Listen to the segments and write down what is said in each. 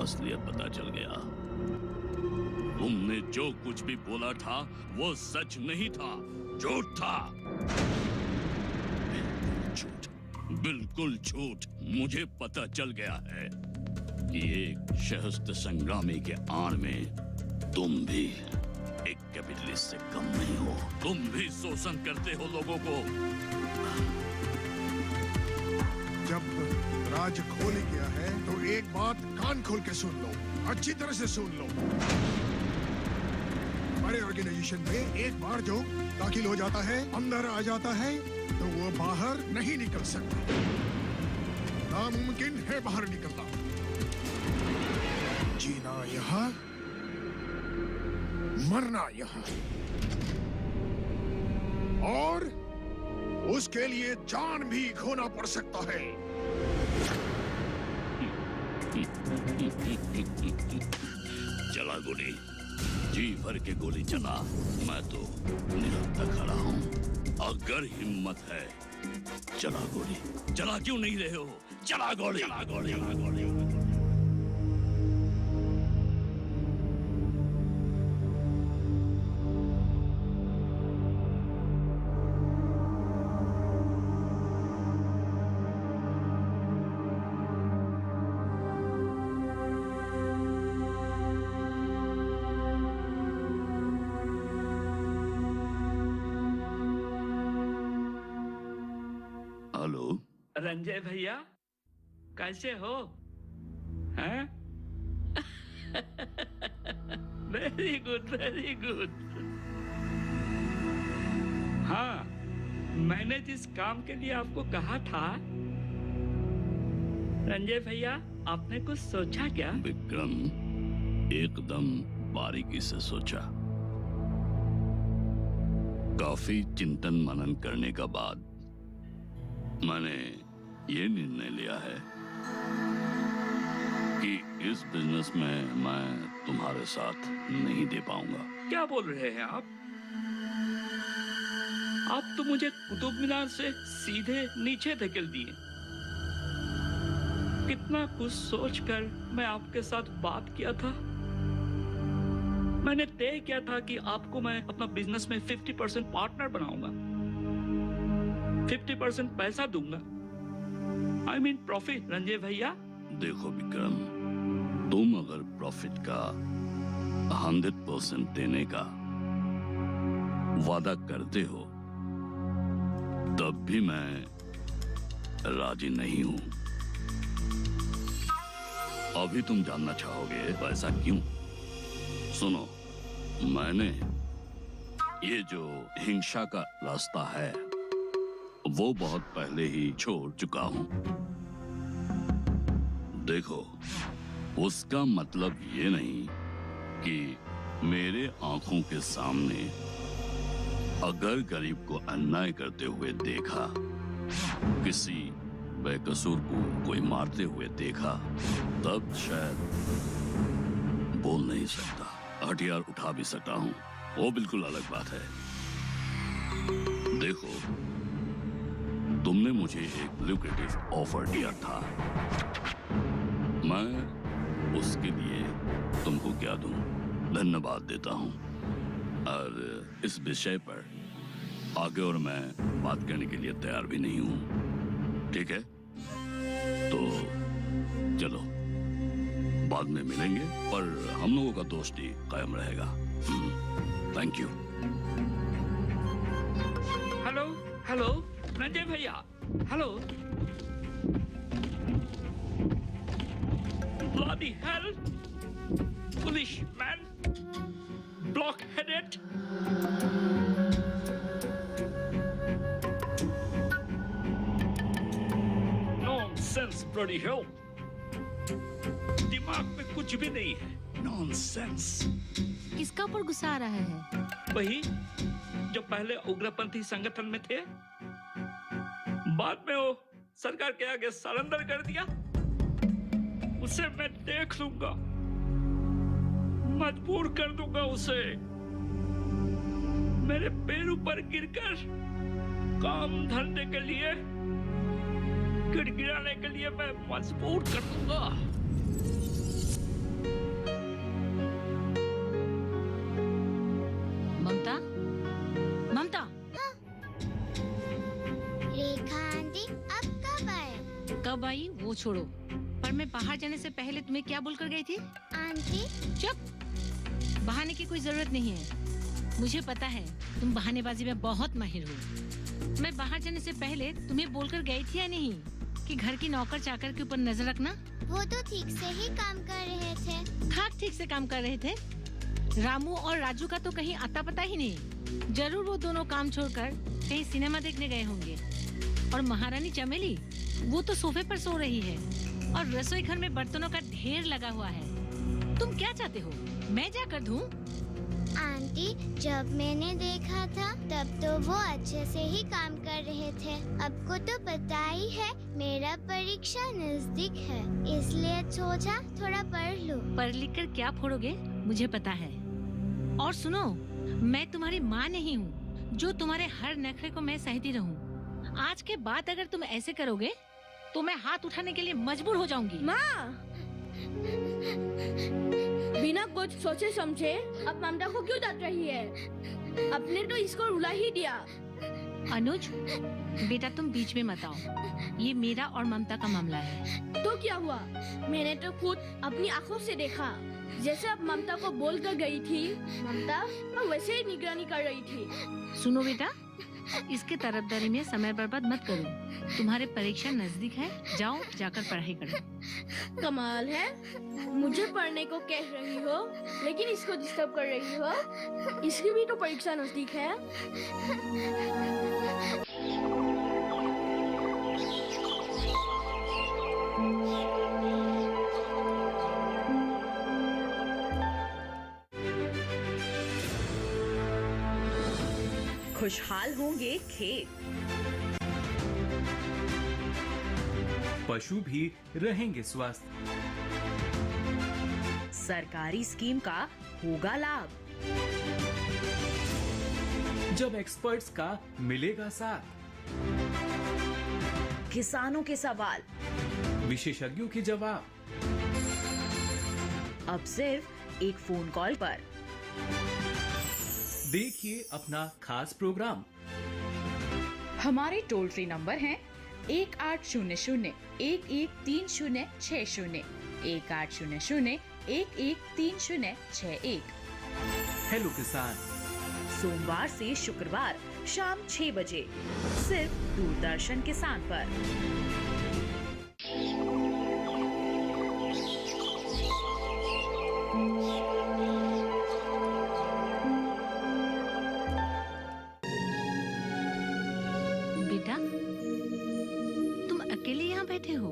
असलियत पता चल गया। तुमने जो कुछ भी बोला था वो सच नहीं था, झूठ था। झूठ, बिल्कुल झूठ। मुझे पता चल गया है कि एक सहस्त्र संग्रामी के आड़ में तुम भी एक कैपिटलिस्ट से कम नहीं हो। तुम भी शोषण करते हो लोगों को। जब राज खोल गया है तो एक बात कान खोल के सुन लो, अच्छी तरह से सुन लो। हमारे ऑर्गेनाइजेशन में एक बार जो दाखिल हो जाता है, अंदर आ जाता है, तो वो बाहर नहीं निकल सकता। नामुमकिन है बाहर निकलना। जीना यहाँ, मरना यहाँ, और उसके लिए जान भी खोना पड़ सकता है। चला गोली, जी भर के गोली चला। मैं तो निरंतर खड़ा हूँ। अगर हिम्मत है चला गोली। चला क्यों नहीं रहे हो? चला गोली, चला गोली, चला गोली। रंजय भैया, कैसे हो? हैं? Very good, very good. हाँ, मैंने जिस काम के लिए आपको कहा था, रंजय भैया, आपने कुछ सोचा क्या? विक्रम, एकदम बारीकी से सोचा। काफी चिंतन मनन करने का बाद मैंने ये निर्णय लिया है कि इस बिजनेस में मैं तुम्हारे साथ नहीं दे पाऊंगा। क्या बोल रहे हैं आप? आप तो मुझे कुतुब मीनार से सीधे नीचे धकेल दिए। कितना कुछ सोचकर मैं आपके साथ बात किया था। मैंने तय किया था कि आपको मैं अपना बिजनेस में 50% पार्टनर बनाऊंगा, 50% पैसा दूंगा। I mean प्रॉफिट, रंजय भैया। देखो विक्रम, तुम अगर प्रॉफिट का 100% देने का वादा करते हो, तब भी मैं राजी नहीं हूं। अभी तुम जानना चाहोगे ऐसा क्यों? सुनो, मैंने ये जो हिंसा का रास्ता है वो बहुत पहले ही छोड़ चुका हूं। देखो, उसका मतलब ये नहीं कि मेरे आंखों के सामने अगर गरीब को अन्याय करते हुए देखा, किसी बेकसूर को कोई मारते हुए देखा, तब शायद बोल नहीं सकता, हथियार उठा भी सकता हूं। वो बिल्कुल अलग बात है। देखो, तुमने मुझे एक लुक्रेटिव ऑफर दिया था। मैं उसके लिए तुमको क्या दूं? धन्यवाद देता हूं। और इस विषय पर आगे और मैं बात करने के लिए तैयार भी नहीं हूं। ठीक है? तो चलो, बाद में मिलेंगे, पर हम लोगों का दोस्ती कायम रहेगा। Thank you. Hello, hello Ranjay भैया, hello. Bloody hell! Foolish man! Blockheaded! Nonsense, bloody hell! दिमाग में कुछ भी नहीं है। Nonsense! किसका ऊपर गुस्सा आ रहा है? वही जो पहले उग्रपंथी संगठन में थे, बाद में वो सरकार के आगे सरेंडर कर दिया। उसे मैं देख लूंगा, मजबूर कर दूंगा उसे। मेरे पैरों पर गिरकर काम धंधे के लिए गिड़गिड़ाने के लिए मैं मजबूर कर दूंगा। कब आई वो छोड़ो, पर मैं बाहर जाने से पहले तुम्हें क्या बोलकर गई थी? आंटी, चुप, बहाने की कोई जरूरत नहीं है। मुझे पता है तुम बहानेबाजी में बहुत माहिर हो। मैं बाहर जाने से पहले तुम्हें बोलकर गई थी या नहीं कि घर की नौकर चाकर के ऊपर नजर रखना? वो तो ठीक से ही काम कर रहे थे। खाक ठीक से काम कर रहे थे। रामू और राजू का तो कहीं आता पता ही नहीं। जरूर वो दोनों काम छोड़कर कहीं सिनेमा देखने गए होंगे। और महारानी चमेली, वो तो सोफे पर सो रही है और रसोई घर में बर्तनों का ढेर लगा हुआ है। तुम क्या चाहते हो, मैं जाकर धूं? आंटी, जब मैंने देखा था तब तो वो अच्छे से ही काम कर रहे थे। आपको तो पता ही है मेरा परीक्षा नजदीक है, इसलिए सोचा थोड़ा पढ़ लूं। पढ़ लिख कर क्या फोड़ोगे, मुझे पता है। और सुनो, मैं तुम्हारी माँ नहीं हूँ जो तुम्हारे हर नखरे को मैं सहती रहूँ। आज के बाद अगर तुम ऐसे करोगे तो मैं हाथ उठाने के लिए मजबूर हो जाऊंगी। माँ, बिना कुछ सोचे समझे अब ममता को क्यों डांट रही है? आपने तो इसको रुला ही दिया। अनुज, बेटा तुम बीच में मत आओ, ये मेरा और ममता का मामला है। तो क्या हुआ? मैंने तो खुद अपनी आंखों से देखा, जैसे अब ममता को बोल कर गई थी, ममता वैसे ही निगरानी कर रही थी। सुनो बेटा, इसके तरफदारी में समय बर्बाद मत करो। तुम्हारे परीक्षा नजदीक है, जाओ जाकर पढ़ाई करो। कमाल है, मुझे पढ़ने को कह रही हो लेकिन इसको डिस्टर्ब कर रही हो। इसकी भी तो परीक्षा नजदीक है। खुशहाल होंगे खेत, पशु भी रहेंगे स्वस्थ। सरकारी स्कीम का होगा लाभ, जब एक्सपर्ट्स का मिलेगा साथ, किसानों के सवाल विशेषज्ञों के जवाब, अब सिर्फ एक फोन कॉल पर। देखिए अपना खास प्रोग्राम। हमारे टोल फ्री नंबर हैं 1800-113060, 1800-113061। हेलो किसान, सोमवार से शुक्रवार शाम 6 बजे सिर्फ दूरदर्शन किसान पर। बेटा, तुम अकेले यहाँ बैठे हो?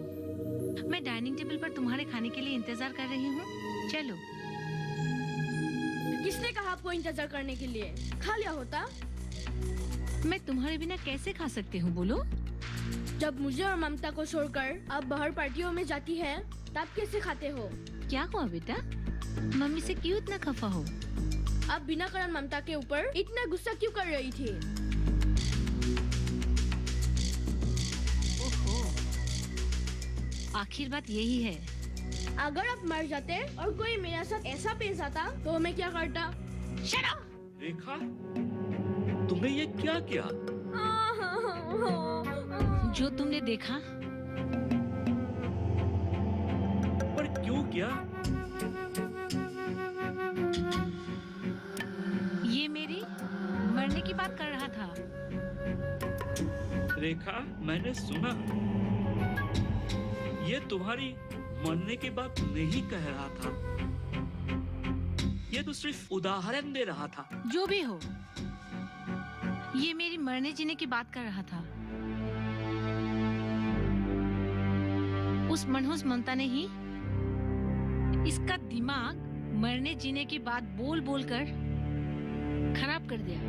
मैं डाइनिंग टेबल पर तुम्हारे खाने के लिए इंतजार कर रही हूँ। चलो। किसने कहा आपको इंतजार करने के लिए? खा लिया होता। मैं तुम्हारे बिना कैसे खा सकती हूँ, बोलो? जब मुझे और ममता को छोड़कर आप बाहर पार्टियों में जाती है, तब कैसे खाते हो? क्या हुआ बेटा, मम्मी से क्यों इतना खफा हो? आप बिना कारण ममता के ऊपर इतना गुस्सा क्यों कर रही थी? ओहो, आखिर बात यही है। अगर आप मर जाते और कोई मेरे साथ ऐसा पेश आता तो मैं क्या करता? Shut up! रेखा, तुमने ये क्या किया? जो तुमने देखा, पर क्यों किया? ये मेरी मरने की बात कर रहा था। रेखा, मैंने सुना, ये तुम्हारी मरने की बात नहीं कह रहा था, ये तो सिर्फ उदाहरण दे रहा था। जो भी हो, ये मेरी मरने जीने की बात कर रहा था। उस मनहूस ममता ने ही इसका दिमाग मरने जीने की बात बोल बोल कर खराब कर दिया।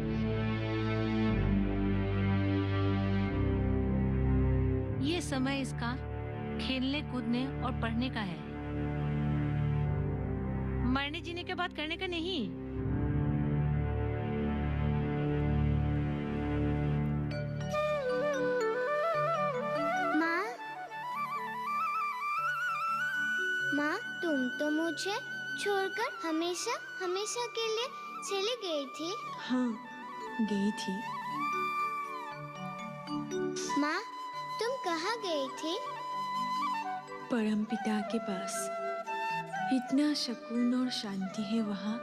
ये समय इसका खेलने कूदने और पढ़ने का है, मरने जीने के बाद करने का नहीं। माँ, तुम तो मुझे छोड़कर हमेशा हमेशा के लिए चली गई थी। हाँ, गई थी। माँ, तुम कहाँ गई थी? परमपिता के पास इतना सुकून और शांति है। वहाँ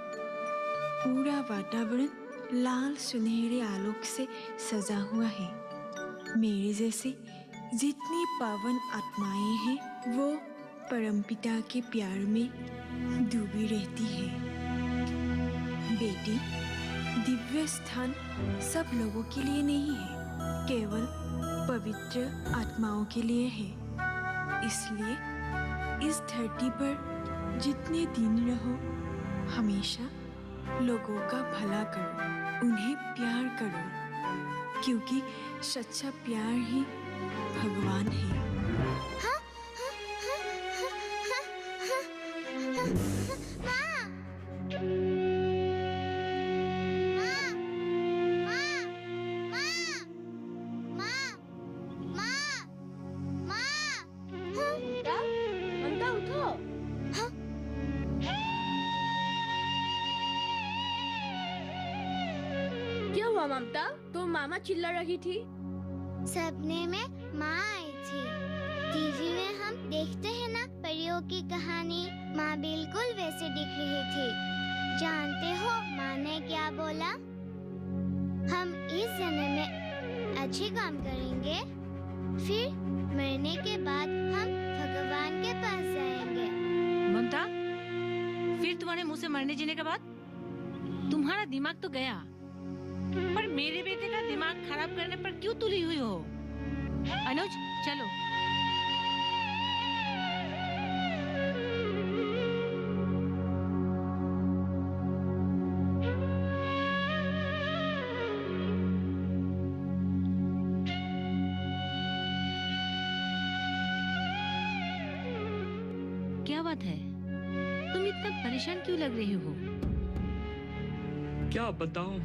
पूरा वातावरण लाल सुनहरे आलोक से सजा हुआ है। मेरे जैसे जितनी पावन आत्माएं हैं वो परमपिता के प्यार में डूबी रहती है। बेटी, दिव्य स्थान सब लोगों के लिए नहीं है, केवल पवित्र आत्माओं के लिए है। इसलिए इस धरती पर जितने दिन रहो हमेशा लोगों का भला करो, उन्हें प्यार करो, क्योंकि सच्चा प्यार ही भगवान है। ममता उठो। क्या हुआ ममता? तो मामा चिल्ला रही थी। सपने में माँ आई थी। टीवी में हम देखते हैं ना परियों की कहानी, माँ बिल्कुल वैसे दिख रही थी। जानते हो माँ ने क्या बोला? हम इस जन्म में अच्छे काम करेंगे, फिर मरने के बाद हम भगवान के पास जाएंगे। ममता, फिर तुम्हारे मुंह से मरने जीने के बाद तुम्हारा दिमाग तो गया, पर मेरे बेटे का दिमाग खराब करने पर क्यों तुली हुई हो? अनुज, चलो। क्या बात है? तुम इतना परेशान क्यों लग रही हो? क्या बताऊं,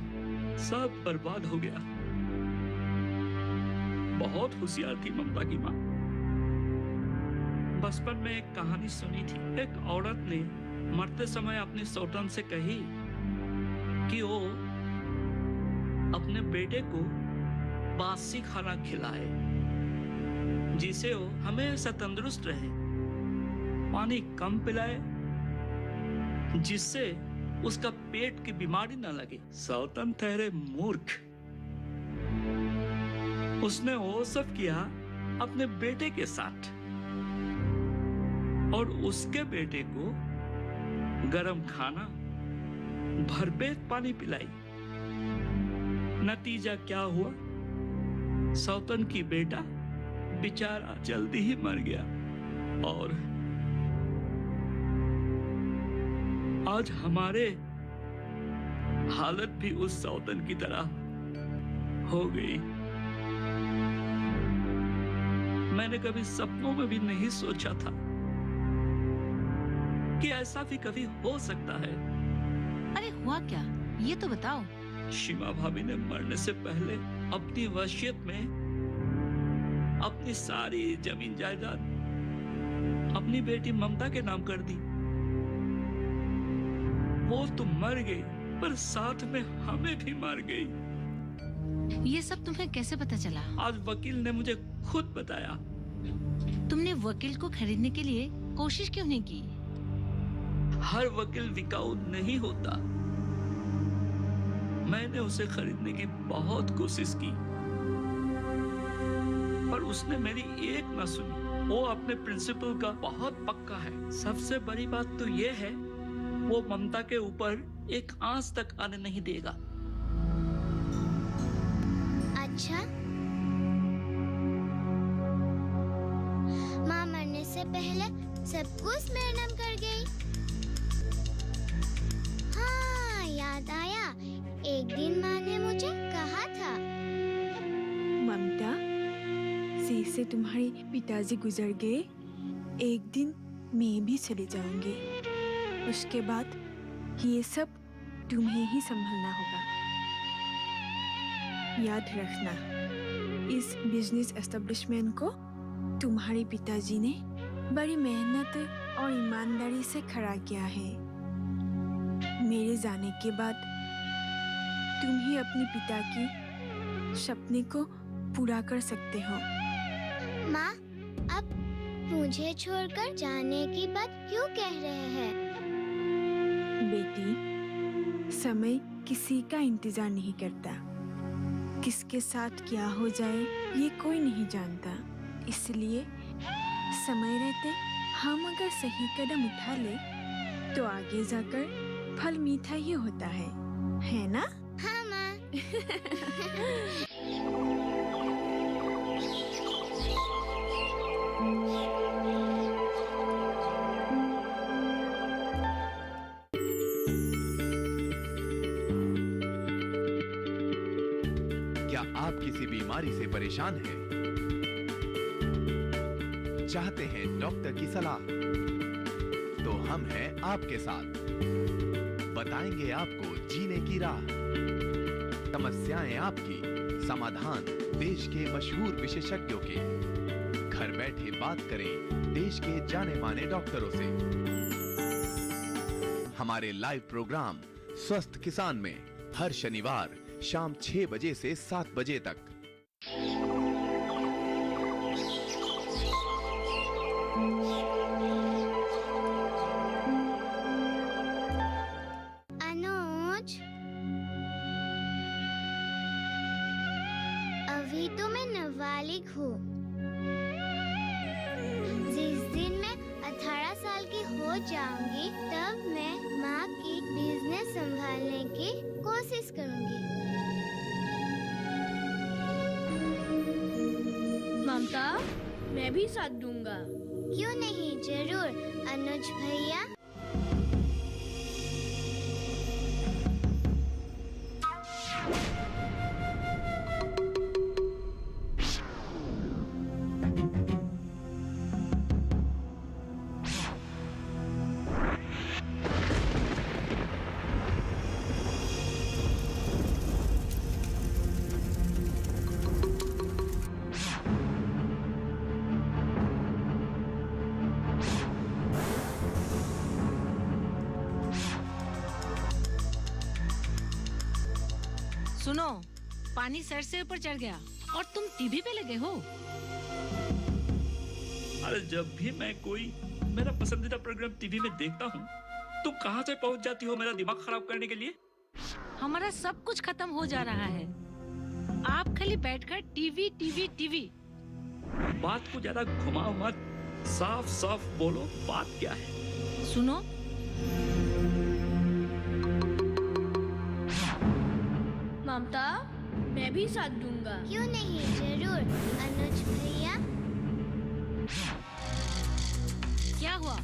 सब बर्बाद हो गया। बहुत होशियार थी ममता की माँ। बचपन में एक कहानी सुनी थी। एक औरत ने मरते समय अपनी सौतन से कही कि वो अपने बेटे को बासी खाना खिलाए, जिससे वो हमेशा तंदुरुस्त रहे, पानी कम पिलाए, जिससे उसका पेट की बीमारी न लगे। सौतन ठहरे मूर्ख। उसने वो सब किया अपने बेटे के साथ, और उसके बेटे को गरम खाना, भरपेट पानी पिलाई। नतीजा क्या हुआ? सौतन की बेटा बेचारा जल्दी ही मर गया, और आज हमारे हालत भी उस सौतन की तरह हो गई। मैंने कभी सपनों में भी नहीं सोचा था कि ऐसा भी कभी हो सकता है। अरे हुआ क्या, ये तो बताओ। सीमा भाभी ने मरने से पहले अपनी वसीयत में अपनी सारी जमीन जायदाद अपनी बेटी ममता के नाम कर दी। वो तो मर गई, पर साथ में हमें भी मार गई। ये सब तुम्हें कैसे पता चला? आज वकील ने मुझे खुद बताया। तुमने वकील को खरीदने के लिए कोशिश क्यों नहीं की? हर वकील बिकाऊ नहीं होता। मैंने उसे खरीदने की बहुत कोशिश की, पर उसने मेरी एक न सुनी। वो अपने प्रिंसिपल का बहुत पक्का है। सबसे बड़ी बात तो ये है, वो ममता के ऊपर एक आंच तक आने नहीं देगा। अच्छा, माँ मरने से पहले सब कुछ मेरे नाम कर गई। हाँ, याद आया, एक दिन माँ ने मुझे कहा था, ममता, जैसे तुम्हारे पिताजी गुजर गए, एक दिन मैं भी चले जाऊंगी। उसके बाद ये सब तुम्हें ही संभालना होगा। याद रखना, इस बिजनेस एस्टेब्लिशमेंट को तुम्हारे पिताजी ने बड़ी मेहनत और ईमानदारी से खड़ा किया है। मेरे जाने के बाद तुम ही अपने पिता की सपने को पूरा कर सकते हो। माँ, अब मुझे छोड़कर जाने की बात क्यों कह रहे हैं? बेटी, समय किसी का इंतजार नहीं करता। किसके साथ क्या हो जाए ये कोई नहीं जानता। इसलिए समय रहते हम अगर सही कदम उठा ले तो आगे जाकर फल मीठा ही होता है ना? हाँ माँ। क्या आप किसी बीमारी से परेशान हैं? चाहते हैं डॉक्टर की सलाह? तो हम हैं आपके साथ। बताएंगे आपको जीने की राह। समस्याएं आपकी, समाधान देश के मशहूर विशेषज्ञों के। घर बैठे बात करें देश के जाने माने डॉक्टरों से। हमारे लाइव प्रोग्राम स्वस्थ किसान में हर शनिवार शाम 6 बजे से 7 बजे तक। अनुज, अभी तो मैं नाबालिग हूँ। जिस दिन मैं 18 साल की हो जाऊंगी तब मैं माँ की बिजनेस संभालने की कोशिश करूंगी। ममता, मैं भी साथ दूंगा। क्यों नहीं, जरूर अनुज भैया। सुनो, पानी सर से ऊपर चढ़ गया और तुम टीवी पे लगे हो। अरे जब भी मैं कोई मेरा पसंदीदा प्रोग्राम टीवी में देखता हूँ, तुम कहाँ से पहुँच जाती हो मेरा दिमाग खराब करने के लिए? हमारा सब कुछ खत्म हो जा रहा है। आप खाली बैठकर टीवी टीवी टीवी। बात को ज्यादा घुमाओ मत, साफ साफ बोलो बात क्या है। सुनो, ममता, मैं भी साथ दूंगा। क्यों नहीं, जरूर अनुज भैया। क्या हुआ?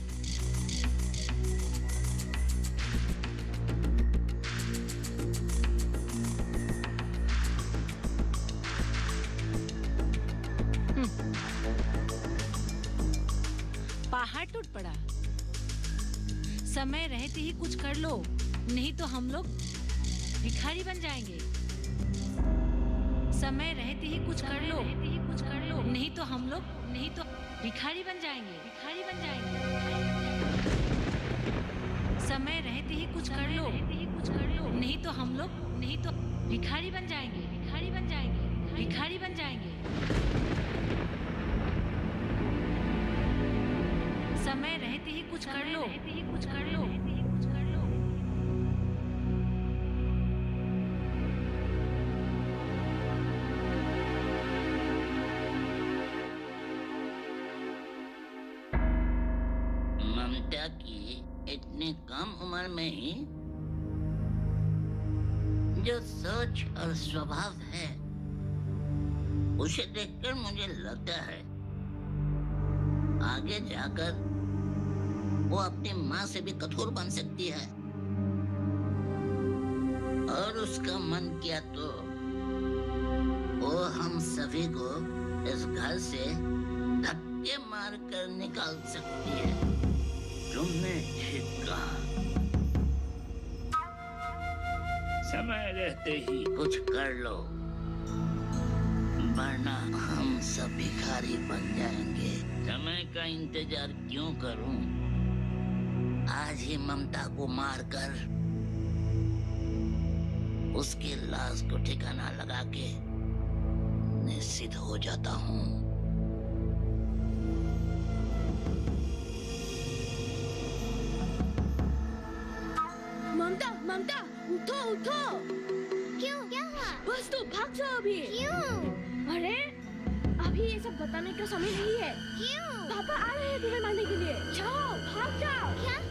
पहाड़ टूट पड़ा। समय रहते ही कुछ कर लो, नहीं तो हम लोग भिखारी बन जाएंगे। समय रहते ही कुछ कर लो, नहीं तो हम लोग भिखारी बन जाएंगे। समय रहते ही कुछ कर लो, नहीं तो हम लोग भिखारी बन जाएंगे। समय रहते ही कुछ कर लो। ममता की इतनी कम उम्र में ही जो सोच और स्वभाव है, उसे देखकर मुझे लगता है आगे जाकर वो अपनी माँ से भी कठोर बन सकती है। और उसका मन किया तो वो हम सभी को इस घर से धक्के मार कर निकाल सकती है। तुमने ठीक कहा। समय रहते ही कुछ कर लो, वरना हम सब भिखारी बन जाएंगे। समय का इंतजार क्यों करूं? आज ही ममता को मारकर उसकी लाश को ठिकाना लगा के निश्चित हो जाता हूँ। ममता ममता उठो उठो। क्यों, क्या हुआ? बस तो भाग जाओ अभी। क्यों? अरे अभी ये सब बताने का समय नहीं है। क्यों? पापा आ रहे हैं तुम्हें मारने के लिए। जाओ भाग जाओ। क्या?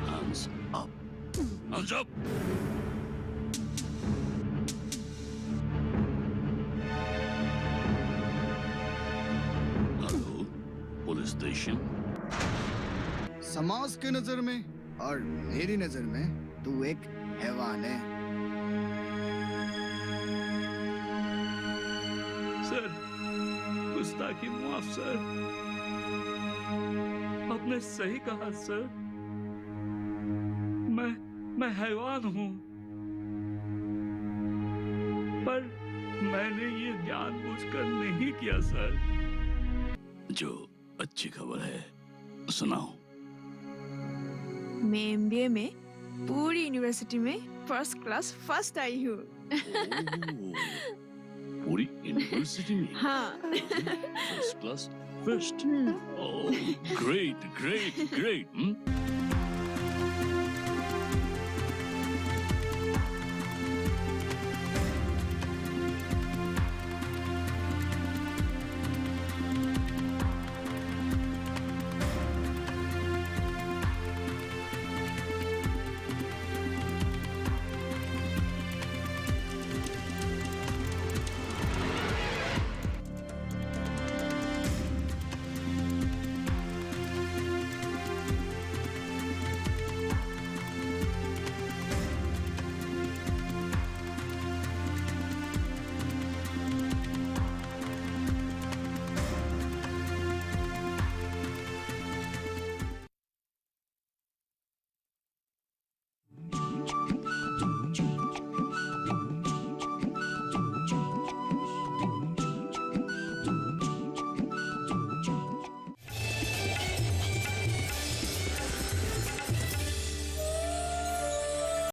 Hands up. Hands up. Hello, police station. समाज के नजर में और मेरी नजर में तू एक हैवान है। सर, गुस्ताखी माफ सर। आपने सही कहा सर। मैं हैवान हूँ, पर मैंने ये जानबूझकर नहीं किया सर। जो अच्छी खबर है सुनाओ। मैं एमबीए में पूरी यूनिवर्सिटी में फर्स्ट क्लास फर्स्ट आई हूँ। पूरी यूनिवर्सिटी में? हाँ। First class first. Oh, great great great.